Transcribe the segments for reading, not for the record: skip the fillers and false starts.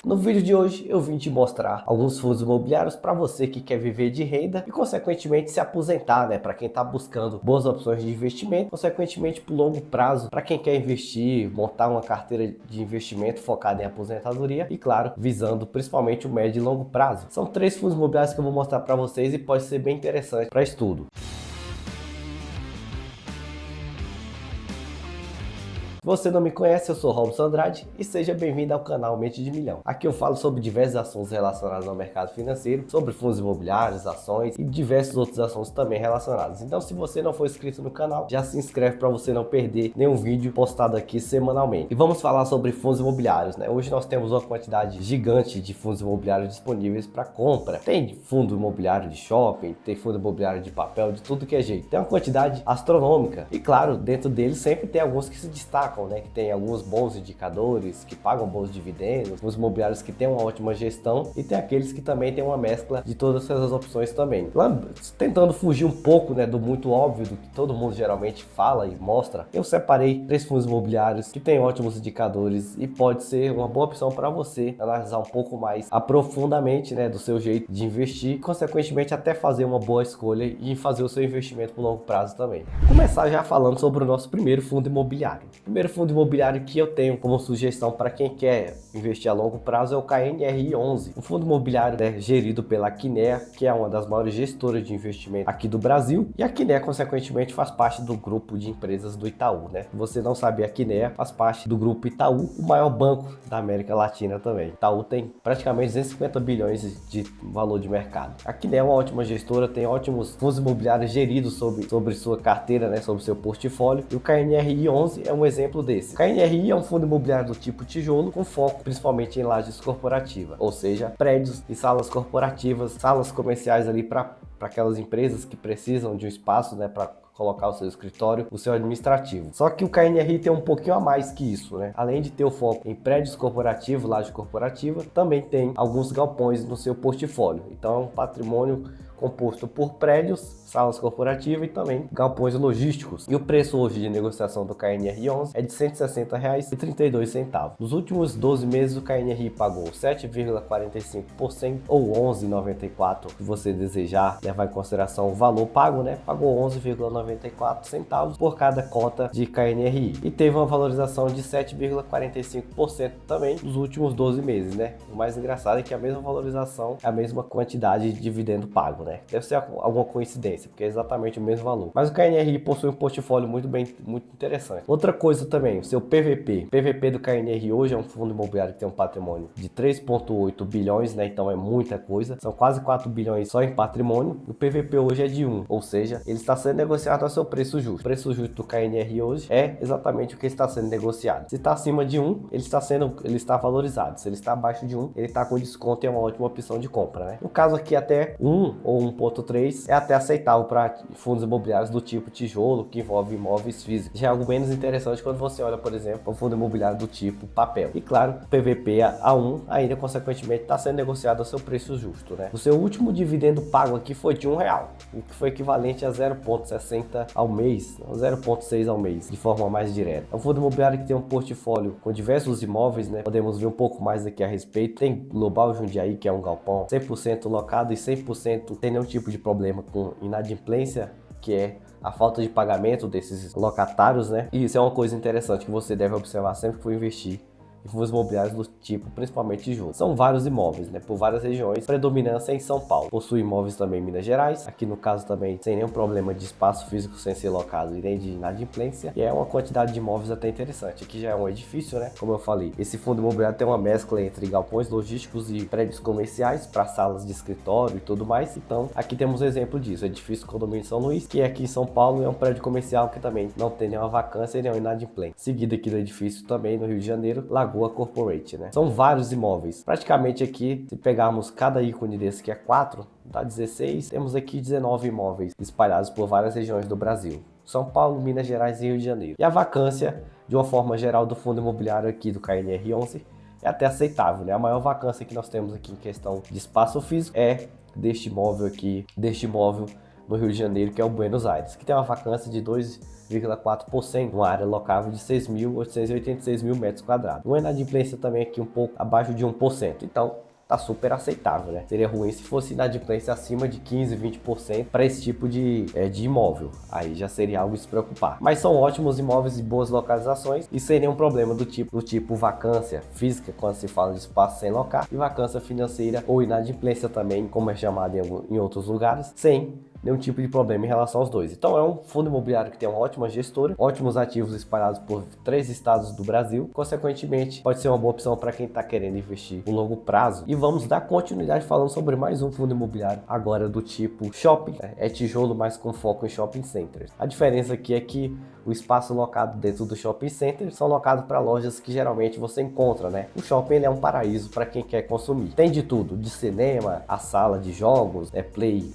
No vídeo de hoje eu vim te mostrar alguns fundos imobiliários para você que quer viver de renda e consequentemente se aposentar, né? Para quem está buscando boas opções de investimento, consequentemente por longo prazo, para quem quer investir, montar uma carteira de investimento focada em aposentadoria e claro, visando principalmente o médio e longo prazo. São 3 fundos imobiliários que eu vou mostrar para vocês e pode ser bem interessante para estudo. Se você não me conhece, eu sou Robson Andrade e seja bem-vindo ao canal Mente de Milhão. Aqui eu falo sobre diversos assuntos relacionados ao mercado financeiro, sobre fundos imobiliários, ações e diversos outros assuntos também relacionados. Então, se você não for inscrito no canal, já se inscreve para você não perder nenhum vídeo postado aqui semanalmente. E vamos falar sobre fundos imobiliários, né? Hoje nós temos uma quantidade gigante de fundos imobiliários disponíveis para compra. Tem fundo imobiliário de shopping, tem fundo imobiliário de papel, de tudo que é jeito. Tem uma quantidade astronômica e claro, dentro deles sempre tem alguns que se destacam, né, que tem alguns bons indicadores, que pagam bons dividendos, os imobiliários que têm uma ótima gestão e tem aqueles que também tem uma mescla de todas essas opções também. Tentando fugir um pouco, né, do muito óbvio, do que todo mundo geralmente fala e mostra, eu separei 3 fundos imobiliários que têm ótimos indicadores e pode ser uma boa opção para você analisar um pouco mais aprofundadamente, né, do seu jeito de investir e consequentemente até fazer uma boa escolha e fazer o seu investimento por longo prazo também. Vou começar já falando sobre o nosso primeiro fundo imobiliário. O primeiro fundo imobiliário que eu tenho como sugestão para quem quer investir a longo prazo é o KNRI11, um fundo imobiliário, né, gerido pela Kinea, que é uma das maiores gestoras de investimento aqui do Brasil, e a Kinea consequentemente faz parte do grupo de empresas do Itaú, né? Se você não sabia, a Kinea faz parte do grupo Itaú, o maior banco da América Latina também. Itaú tem praticamente 250 bilhões de valor de mercado. A Kinea é uma ótima gestora, tem ótimos fundos imobiliários geridos sobre sua carteira, né, sobre seu portfólio, e o KNRI11 é um exemplo desse. O KNRI é um fundo imobiliário do tipo tijolo, com foco principalmente em lajes corporativas, ou seja, prédios e salas corporativas, salas comerciais ali para aquelas empresas que precisam de um espaço, né, para colocar o seu escritório, o seu administrativo. Só que o KNRI tem um pouquinho a mais que isso, né? Além de ter o foco em prédios corporativos, laje corporativa, também tem alguns galpões no seu portfólio. Então é um patrimônio composto por prédios, salas corporativas e também galpões logísticos. E o preço hoje de negociação do KNRI11 é de R$ 160,32. Nos últimos 12 meses o KNRI pagou 7,45% ou 11,94 se você desejar levar em consideração o valor pago, né? Pagou 11,94 centavos por cada cota de KNRI e teve uma valorização de 7,45% também nos últimos 12 meses, né? O mais engraçado é que a mesma valorização é a mesma quantidade de dividendo pago, né? Deve ser alguma coincidência, porque é exatamente o mesmo valor. Mas o KNRI possui um portfólio muito interessante. Outra coisa também, o seu PVP. O PVP do KNRI hoje é um fundo imobiliário que tem um patrimônio de 3,8 bilhões, né? Então é muita coisa. São quase 4 bilhões só em patrimônio. O PVP hoje é de 1, ou seja, ele está sendo negociado a seu preço justo. O preço justo do KNRI hoje é exatamente o que está sendo negociado. Se está acima de 1, ele está valorizado. Se ele está abaixo de 1, ele está com desconto e é uma ótima opção de compra, né? No caso aqui até 1 ou 1,3 é até aceitável para fundos imobiliários do tipo tijolo, que envolve imóveis físicos. Já é algo menos interessante quando você olha, por exemplo, um fundo imobiliário do tipo papel. E claro, o PVP A1 ainda consequentemente está sendo negociado ao seu preço justo, né? O seu último dividendo pago aqui foi de R$1, o que foi equivalente a 0,60 ao mês, 0,6 ao mês, de forma mais direta. É um fundo imobiliário que tem um portfólio com diversos imóveis, né? Podemos ver um pouco mais aqui a respeito. Tem Global Jundiaí, que é um galpão 100% locado e 100% sem nenhum tipo de problema com inadimplência, que é a falta de pagamento desses locatários, né? E isso é uma coisa interessante que você deve observar sempre que for investir em fundos imobiliários do tipo, principalmente tijolo. São vários imóveis, né, por várias regiões, predominância em São Paulo. Possui imóveis também em Minas Gerais, aqui no caso também sem nenhum problema de espaço físico sem ser locado e nem de inadimplência, e é uma quantidade de imóveis até interessante. Aqui já é um edifício, né, como eu falei. Esse fundo imobiliário tem uma mescla entre galpões logísticos e prédios comerciais para salas de escritório e tudo mais. Então, aqui temos um exemplo disso, edifício Condomínio São Luís, que é aqui em São Paulo, é um prédio comercial que também não tem nenhuma vacância e nenhuma inadimplência. Seguido aqui do edifício também no Rio de Janeiro, Lagoa Corporate, né? São vários imóveis. Praticamente aqui, se pegarmos cada ícone desse que é 4, dá 16, temos aqui 19 imóveis espalhados por várias regiões do Brasil. São Paulo, Minas Gerais e Rio de Janeiro. E a vacância, de uma forma geral, do fundo imobiliário aqui do KNRI11 é até aceitável, né? A maior vacância que nós temos aqui em questão de espaço físico é deste imóvel aqui, no Rio de Janeiro, que é o Buenos Aires, que tem uma vacância de 3,4%, uma área locável de 6.886 mil metros quadrados. Uma inadimplência também aqui um pouco abaixo de 1%. Então, tá super aceitável, né? Seria ruim se fosse inadimplência acima de 15, 20% para esse tipo de imóvel. Aí já seria algo de se preocupar. Mas são ótimos imóveis e boas localizações e sem nenhum problema do tipo vacância física, quando se fala de espaço sem locar, e vacância financeira ou inadimplência também, como é chamado em outros lugares, sem nenhum tipo de problema em relação aos dois. Então é um fundo imobiliário que tem uma ótima gestora, ótimos ativos espalhados por 3 estados do Brasil, consequentemente pode ser uma boa opção para quem está querendo investir no longo prazo. E vamos dar continuidade falando sobre mais um fundo imobiliário, agora do tipo shopping, é tijolo, mas com foco em shopping centers. A diferença aqui é que o espaço locado dentro do shopping center são locados para lojas que geralmente você encontra, né? O shopping ele é um paraíso para quem quer consumir. Tem de tudo, de cinema, a sala de jogos,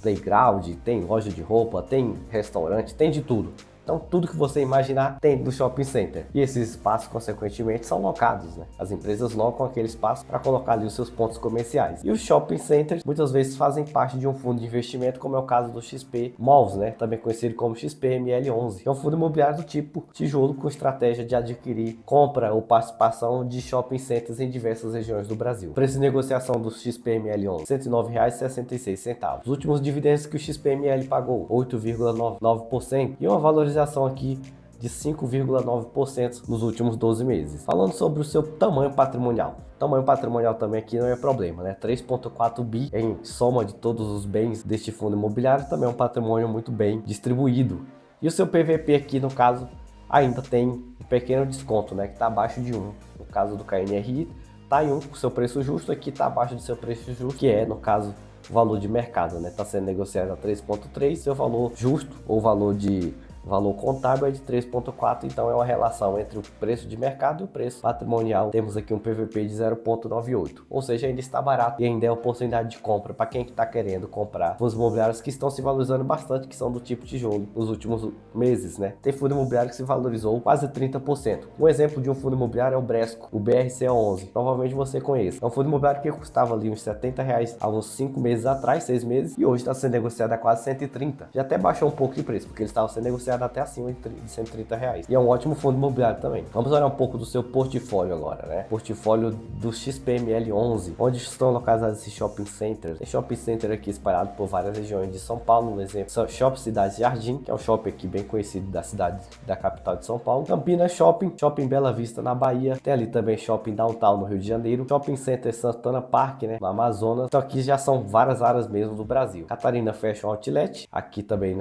playground, tem loja de roupa, tem restaurante, tem de tudo. Então tudo que você imaginar tem no shopping center. E esses espaços, consequentemente, são locados, né? As empresas locam aquele espaço para colocar ali os seus pontos comerciais. E os shopping centers muitas vezes fazem parte de um fundo de investimento, como é o caso do XP Malls, né? Também conhecido como XPML11. Que é um fundo imobiliário do tipo tijolo com estratégia de adquirir, compra ou participação de shopping centers em diversas regiões do Brasil. O preço de negociação do XPML11, R$ 109,66. Os últimos dividendos que o XPML pagou, 8,99%. E uma valorização aqui de 5,9% nos últimos 12 meses. Falando sobre o seu tamanho patrimonial. Tamanho patrimonial também aqui não é problema, né? 3,4 bi em soma de todos os bens deste fundo imobiliário, também é um patrimônio muito bem distribuído. E o seu PVP aqui, no caso, ainda tem um pequeno desconto, né? Que está abaixo de 1. No caso do KNRI, está em 1 com seu preço justo, aqui está abaixo do seu preço justo, que é, no caso, o valor de mercado, né? Está sendo negociado a 3,3, seu valor justo ou valor contábil é de 3,4, então é uma relação entre o preço de mercado e o preço patrimonial. Temos aqui um PVP de 0,98, ou seja, ainda está barato e ainda é oportunidade de compra para quem está querendo comprar fundos imobiliários que estão se valorizando bastante, que são do tipo tijolo nos últimos meses, né? Tem fundo imobiliário que se valorizou quase 30%. Um exemplo de um fundo imobiliário é o Bresco, o BRCA11, provavelmente você conhece. É um fundo imobiliário que custava ali uns R$70 há uns 5 meses atrás, 6 meses, e hoje está sendo negociado a quase 130. Já até baixou um pouco de preço, porque ele estava sendo negociado até acima de R$130. E é um ótimo fundo imobiliário também. Vamos olhar um pouco do seu portfólio agora, né? Portfólio do XPML11, onde estão localizados esses shopping centers. Tem shopping center aqui espalhado por várias regiões de São Paulo, um exemplo, Shopping Cidade Jardim, que é um shopping aqui bem conhecido da cidade, da capital de São Paulo. Campinas Shopping, Shopping Bela Vista na Bahia, tem ali também Shopping Downtown no Rio de Janeiro, Shopping Center Santana Park, né, no Amazonas. Então aqui já são várias áreas mesmo do Brasil. Catarina Fashion Outlet, aqui também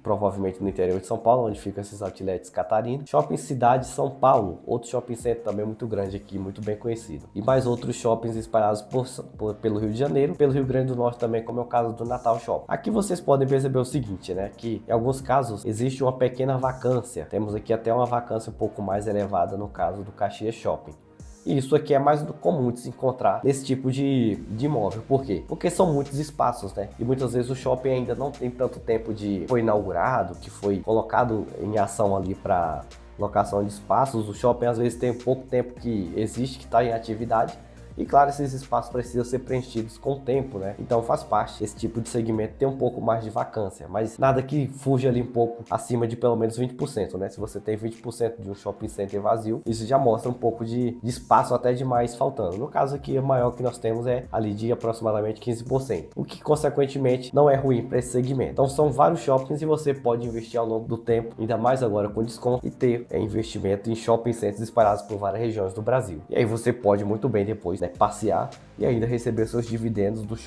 provavelmente no interior de São Paulo, onde ficam esses outlets Catarina. Shopping Cidade São Paulo, outro shopping center também muito grande aqui, muito bem conhecido. E mais outros shoppings espalhados pelo Rio de Janeiro, pelo Rio Grande do Norte também, como é o caso do Natal Shopping. Aqui vocês podem perceber o seguinte, né, que em alguns casos existe uma pequena vacância. Temos aqui até uma vacância um pouco mais elevada no caso do Caxias Shopping. E isso aqui é mais comum de se encontrar nesse tipo de imóvel. Por quê? Porque são muitos espaços, né? E muitas vezes o shopping ainda não tem tanto tempo de foi inaugurado, que foi colocado em ação ali para locação de espaços. O shopping às vezes tem pouco tempo que existe, que está em atividade. E claro, esses espaços precisam ser preenchidos com o tempo, né? Então faz parte esse tipo de segmento ter um pouco mais de vacância, mas nada que fuja ali um pouco acima de pelo menos 20%, né? Se você tem 20% de um shopping center vazio, isso já mostra um pouco de espaço até demais faltando. No caso aqui, o maior que nós temos é ali de aproximadamente 15%, o que consequentemente não é ruim para esse segmento. Então são vários shoppings e você pode investir ao longo do tempo, ainda mais agora com desconto, e ter investimento em shopping centers espalhados por várias regiões do Brasil. E aí você pode muito bem depois, né, passear e ainda receber seus dividendos dos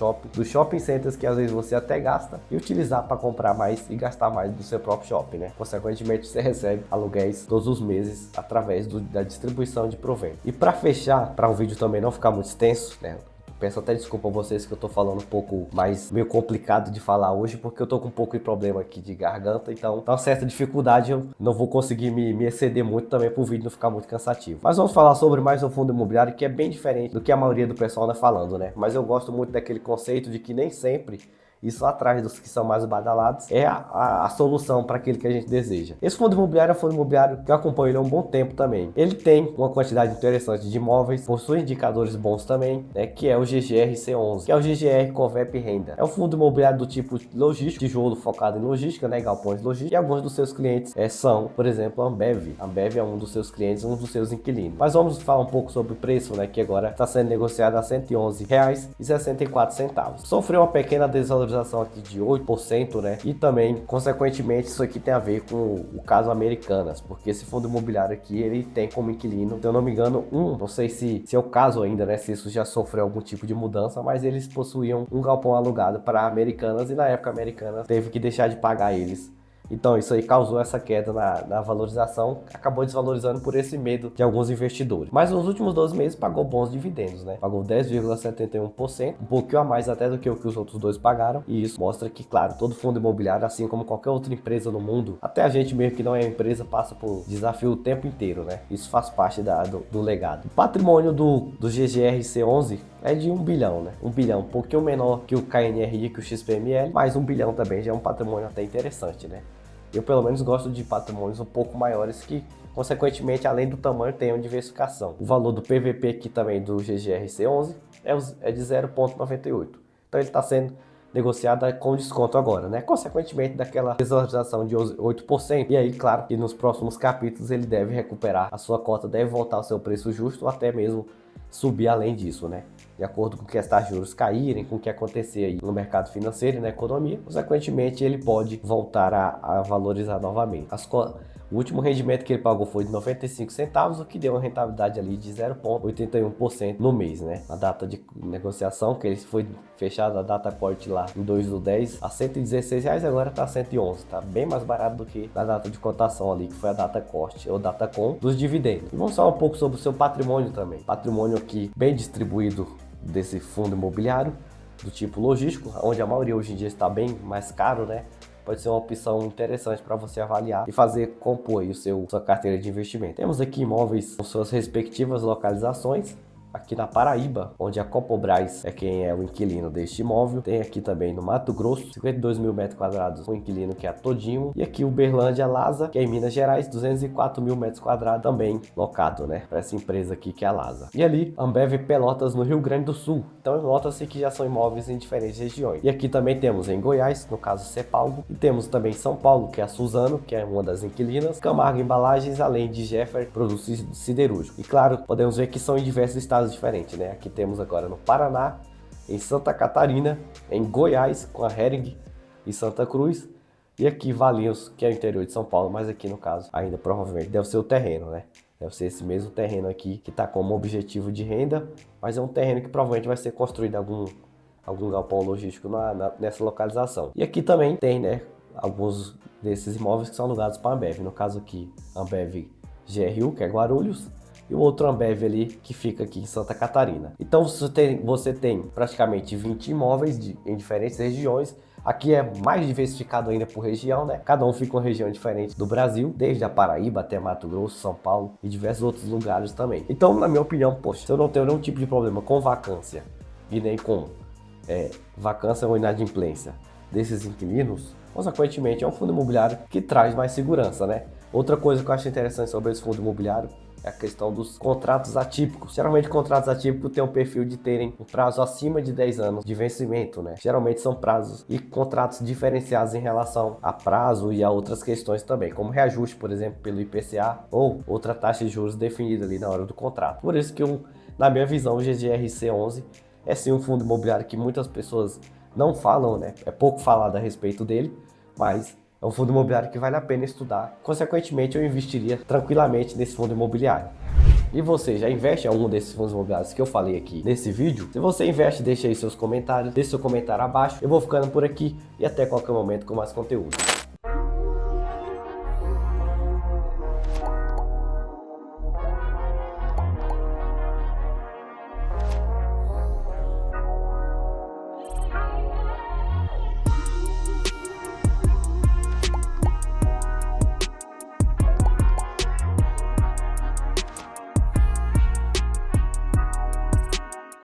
shopping centers que às vezes você até gasta e utilizar para comprar mais e gastar mais do seu próprio shopping, né? Consequentemente, você recebe aluguéis todos os meses através da distribuição de provento. E para fechar, para o vídeo também não ficar muito extenso, né? Peço até desculpa a vocês que eu tô falando um pouco mais meio complicado de falar hoje, porque eu tô com um pouco de problema aqui de garganta, então tá uma certa dificuldade, eu não vou conseguir me exceder muito também pro vídeo não ficar muito cansativo. Mas vamos falar sobre mais um fundo imobiliário que é bem diferente do que a maioria do pessoal anda falando, né? Mas eu gosto muito daquele conceito de que nem sempre Isso atrás dos que são mais badalados é a solução para aquele que a gente deseja. Esse fundo imobiliário é um fundo imobiliário que eu acompanho ele há um bom tempo também. Ele tem uma quantidade interessante de imóveis, possui indicadores bons também, né, que é o GGRC11, que é o GGR Convep Renda. É um fundo imobiliário do tipo logístico, tijolo focado em logística, né, galpões logísticos, e alguns dos seus clientes são, por exemplo, a Ambev. A Ambev é um dos seus clientes, um dos seus inquilinos. Mas vamos falar um pouco sobre o preço, né, que agora está sendo negociado a R$ 111,64. Sofreu uma pequena desvalorização aqui de 8%, né? E também, consequentemente, isso aqui tem a ver com o caso Americanas, porque esse fundo imobiliário aqui, ele tem como inquilino, se eu não me engano, não sei se é o caso ainda, né? Se isso já sofreu algum tipo de mudança, mas eles possuíam um galpão alugado para Americanas e na época Americanas teve que deixar de pagar eles. Então isso aí causou essa queda na valorização, acabou desvalorizando por esse medo de alguns investidores. Mas nos últimos 12 meses pagou bons dividendos, né? Pagou 10,71%, um pouquinho a mais até do que o que os outros dois pagaram. E isso mostra que, claro, todo fundo imobiliário, assim como qualquer outra empresa no mundo, até a gente mesmo que não é empresa, passa por desafio o tempo inteiro, né? Isso faz parte do legado. O patrimônio do GGRC11 é de 1 bilhão, né? 1 bilhão, um pouquinho menor que o KNRI, que o XPML, mas 1 bilhão também já é um patrimônio até interessante, né? Eu pelo menos gosto de patrimônios um pouco maiores que, consequentemente, além do tamanho, tenham diversificação. O valor do PVP aqui também do GGRC11 é de 0,98. Então ele está sendo negociado com desconto agora, né? Consequentemente, daquela desvalorização de 8%. E aí, claro, que nos próximos capítulos ele deve recuperar a sua cota, deve voltar ao seu preço justo ou até mesmo subir além disso, né? De acordo com que as taxas de juros caírem, com o que acontecer aí no mercado financeiro e na economia, consequentemente ele pode voltar a valorizar novamente. O último rendimento que ele pagou foi de 95 centavos, o que deu uma rentabilidade ali de 0,81% no mês, né? A data de negociação, que ele foi fechado a data corte lá em 2/10 a R$ 116, agora está 111, tá bem mais barato do que na data de cotação ali, que foi a data corte ou data com dos dividendos. E vamos falar um pouco sobre o seu patrimônio também. Patrimônio aqui bem distribuído desse fundo imobiliário do tipo logístico, onde a maioria hoje em dia está bem mais caro, né? Pode ser uma opção interessante para você avaliar e fazer compor aí sua carteira de investimento. Temos aqui imóveis com suas respectivas localizações. Aqui na Paraíba, onde a Copobras é quem é o inquilino deste imóvel. Tem aqui também no Mato Grosso, 52 mil metros quadrados, o inquilino que é a Todimo. E aqui Uberlândia Lasa, que é em Minas Gerais, 204 mil metros quadrados, também locado, né, para essa empresa aqui que é a Lasa. E ali, Ambev Pelotas, no Rio Grande do Sul. Então, nota-se que já são imóveis em diferentes regiões. E aqui também temos em Goiás, no caso Cepalgo. E temos também São Paulo, que é a Suzano, que é uma das inquilinas. Camargo Embalagens, além de Jeffer Produtos Siderúrgicos. E claro, podemos ver que são em diversos estados diferentes, né? Aqui temos agora no Paraná, em Santa Catarina, em Goiás, com a Hering e Santa Cruz, e aqui Valinhos, que é o interior de São Paulo, mas aqui no caso ainda provavelmente deve ser o terreno, né? Deve ser esse mesmo terreno aqui que está como objetivo de renda, mas é um terreno que provavelmente vai ser construído algum galpão logístico nessa localização. E aqui também tem, né, alguns desses imóveis que são alugados para a Ambev, no caso aqui Ambev GRU, que é Guarulhos, e o outro Ambev ali que fica aqui em Santa Catarina. Então você tem praticamente 20 imóveis em diferentes regiões. Aqui é mais diversificado ainda por região, né? Cada um fica em uma região diferente do Brasil, desde a Paraíba até Mato Grosso, São Paulo e diversos outros lugares também. Então, na minha opinião, poxa, eu não tenho nenhum tipo de problema com vacância e nem com vacância ou inadimplência desses inquilinos, consequentemente é um fundo imobiliário que traz mais segurança, né? Outra coisa que eu acho interessante sobre esse fundo imobiliário é a questão dos contratos atípicos. Geralmente, contratos atípicos têm o perfil de terem um prazo acima de 10 anos de vencimento, né? Geralmente são prazos e contratos diferenciados em relação a prazo e a outras questões também, como reajuste, por exemplo, pelo IPCA ou outra taxa de juros definida ali na hora do contrato. Por isso que, na minha visão, o GGRC11 é sim um fundo imobiliário que muitas pessoas não falam, né? É pouco falado a respeito dele, mas é um fundo imobiliário que vale a pena estudar. Consequentemente, eu investiria tranquilamente nesse fundo imobiliário. E você, já investe em algum desses fundos imobiliários que eu falei aqui nesse vídeo? Se você investe, deixa aí seus comentários, deixa seu comentário abaixo. Eu vou ficando por aqui e até qualquer momento com mais conteúdo.